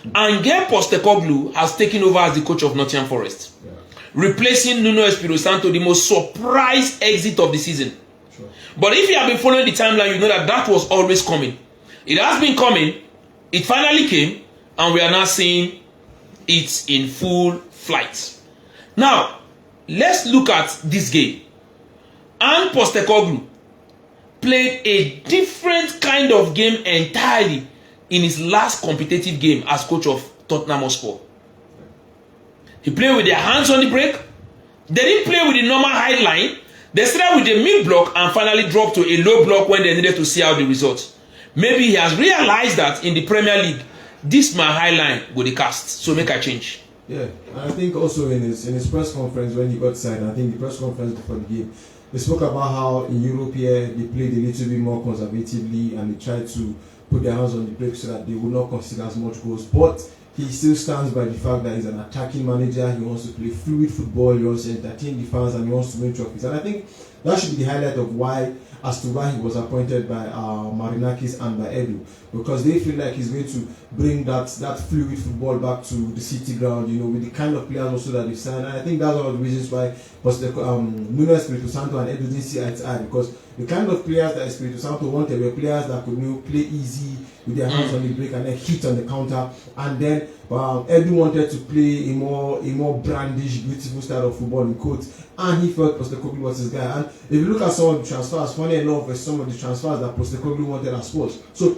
Angel Postecoglou has taken over as the coach of Nottingham Forest, replacing Nuno Espirito Santo, the most surprise exit of the season. Sure. But if you have been following the timeline, you know that that was always coming. It has been coming. It finally came, and we are now seeing it in full flight. Now, let's look at this game. And Postecoglou played a different kind of game entirely in his last competitive game as coach of Tottenham Hotspur. He played with their hands on the break. They didn't play with the normal high line. They started with a mid block and finally dropped to a low block when they needed to see out the results. Maybe he has realized that in the Premier League, this my high line with the cast. So make a change. Yeah, and I think also in his press conference when he got signed, I think the press conference before the game, they spoke about how in Europe here they played a little bit more conservatively and they tried to put their hands on the brake so that they would not concede as much goals. But he still stands by the fact that he's an attacking manager. He wants to play fluid football. He wants to entertain the fans and he wants to win trophies. And I think that should be the highlight of why he was appointed by Marinakis and by Edu, because they feel like he's going to bring that fluid football back to the city ground, you know, with the kind of players also that they've signed. And I think that's one of the reasons why Nuno Espirito Santo and Edu didn't see eye to eye, because the kind of players that Espirito Santo wanted were players that could, you know, play easy with their hands on the break and then hit on the counter. And then Edu wanted to play a more brandish, beautiful style of football in quotes, and he felt Postecoglou was his guy. And if you look at some of the transfers, funny enough, some of the transfers that Postecoglou wanted as Spurs. So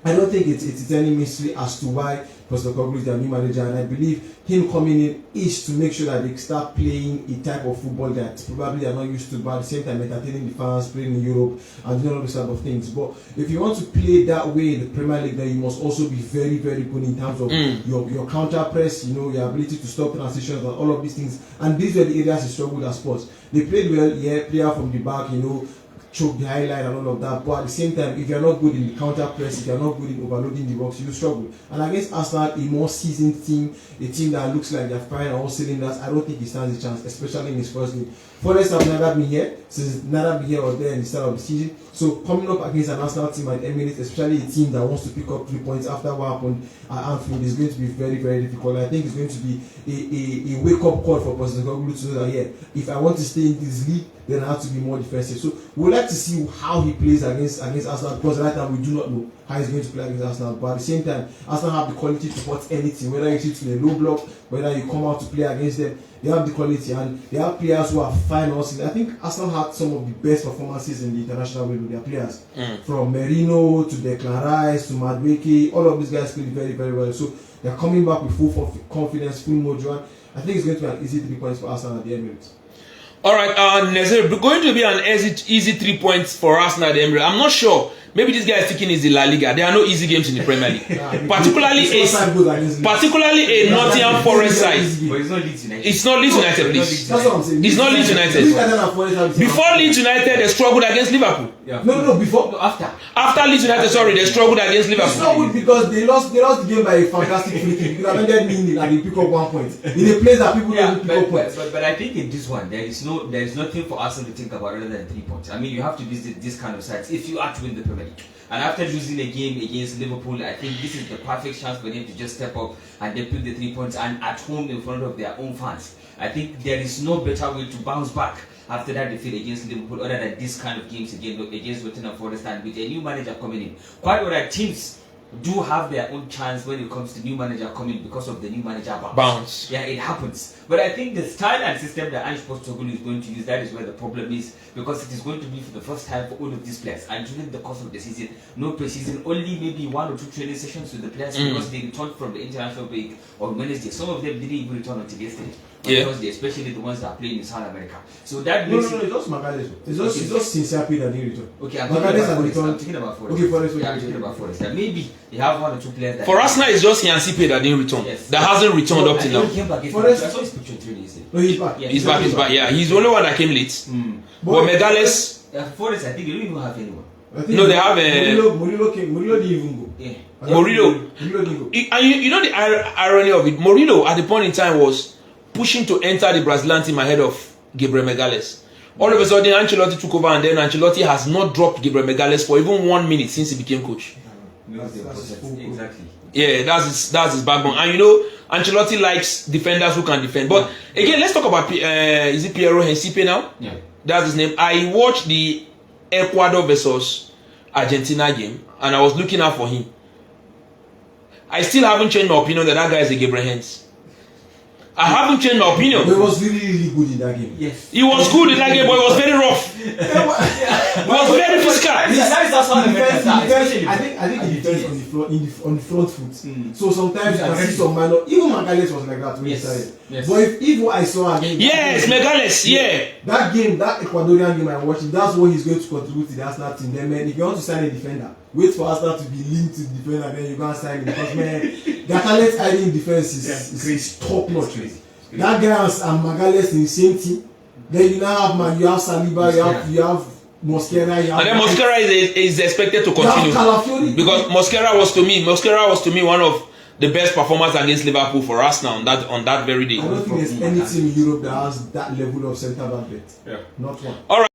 I don't think it's any mystery as to why Postecoglou is their new manager, and I believe him coming in is to make sure that they start playing a type of football that probably they are not used to, but at the same time entertaining the fans, playing in Europe and doing all these type of things. But if you want to play that way in the Premier League, then you must also be very, very good in terms of your counter press, you know, your ability to stop transitions and all of these things. And these were the areas he struggled as Spurs. They played well, yeah, player from the back, you know, choke the highlight and all of that, but at the same time, if you're not good in the counter press, if you're not good in overloading the box, you struggle. And against Arsenal, a more seasoned team, a team that looks like they're firing all cylinders, I don't think he stands a chance, especially in his first game. Forest have never been here, since never been here or there in the start of the season. So coming up against an Arsenal team at Emirates, especially a team that wants to pick up 3 points after what happened at Anfield, is going to be very, very difficult. I think it's going to be a wake-up call for Postecoglou to know that, yeah, if I want to stay in this league, then I have to be more defensive. So we'd like to see how he plays against Arsenal, because right now we do not know how he's going to play against Arsenal. But at the same time, Arsenal have the quality to support anything, whether you sit in a low block, whether you come out to play against them. They have the quality and they have players who are fine also. I think Arsenal had some of the best performances in the international world with their players. From Merino to Declan Rice to Madueke, all of these guys played very, very well. So they're coming back with full confidence, full mojo. I think it's going to be an easy 3 points for Arsenal at the Emirates. All right, Nazir, going to be an easy 3 points for Arsenal at the Emirates. I'm not sure. Maybe this guy is thinking is the La Liga. There are no easy games in the Premier League. particularly a Nottingham Forest side. But it's not Leeds United. It's not Leeds United, please. That's what I'm saying. It's not Leeds United. Before Leeds United, they struggled against Liverpool. Yeah. After Leeds United, sorry, they struggled against Liverpool. It's not good because they lost the game by a fantastic free kick. Because I mean that they pick up 1 point in a place that people don't pick up points. But I think in this one there is nothing for Arsenal to think about other than 3 points. I mean, you have to visit this kind of sites if you are to win the Premier League. And after losing a game against Liverpool, I think this is the perfect chance for them to just step up and they put the 3 points and at home in front of their own fans. I think there is no better way to bounce back after that defeat against Liverpool other than this kind of games against Nottingham Forest, and with a new manager coming in. Quite alright, teams do have their own chance when it comes to new manager coming because of the new manager bounce. Yeah, it happens. But I think the style and system that Ange Postecoglou is going to use, that is where the problem is, because it is going to be for the first time for all of these players. And during the course of the season, no pre-season, only maybe 1 or 2 training sessions with the players because they returned from the international break on Wednesday. Some of them didn't even return until yesterday. Thursday, especially the ones that are playing in South America. So that makes it's just Magalhaes. It's just Sincere that didn't return. Okay, I'm talking about Forest. Okay, Forest. Yeah, I'm talking about Forest. That maybe they have 1 or 2 players that... For Arsenal, it's just Yansipe that didn't return. Yes. That hasn't returned up till now. He came back. Forest, I saw his picture training. No, he's back. Yeah, he's back. Yeah, he's the only one that came late. But Megales... Forest, I think they don't even have anyone. No, they have Murillo didn't even go. Yeah. Murillo didn't go. And you know the irony of it? Murillo at the point in time was pushing to enter the Brazilian team ahead of Gabriel Megales. All of a sudden, Ancelotti took over, and then Ancelotti has not dropped Gabriel Megales for even 1 minute since he became coach. Exactly. Yeah, that's his backbone. And you know, Ancelotti likes defenders who can defend. But again, let's talk about is it Piero Hensipe now? Yeah. That's his name. I watched the Ecuador versus Argentina game, and I was looking out for him. I still haven't changed my opinion that guy is a Gabriel Hens. I haven't changed my opinion. But he was really good in that game. Yes. He was good in that game, but it was very rough. It was very physical. I think he defends on the front foot. So sometimes you can see some minor. Even Magalhaes was like that when he started. Yes. But if what I saw again. Yes, Magalhaes, yeah. That game, that Ecuadorian game I watched, that's what he's going to contribute to the Arsenal team. Then man, if you want to sign a defender, wait for Arsenal to be linked to the defender, then you go and sign him. Because man, their talent hiding defense is top notch. That guy and Magalhaes in the same team. Then you now have you have Saliba, you have Mosquera, and then Mosquera is expected to continue because Mosquera was to me one of the best performers against Liverpool for us now on that very day. I don't think there's any team in Europe that has that level of centre back depth. Yeah. Not one. All right.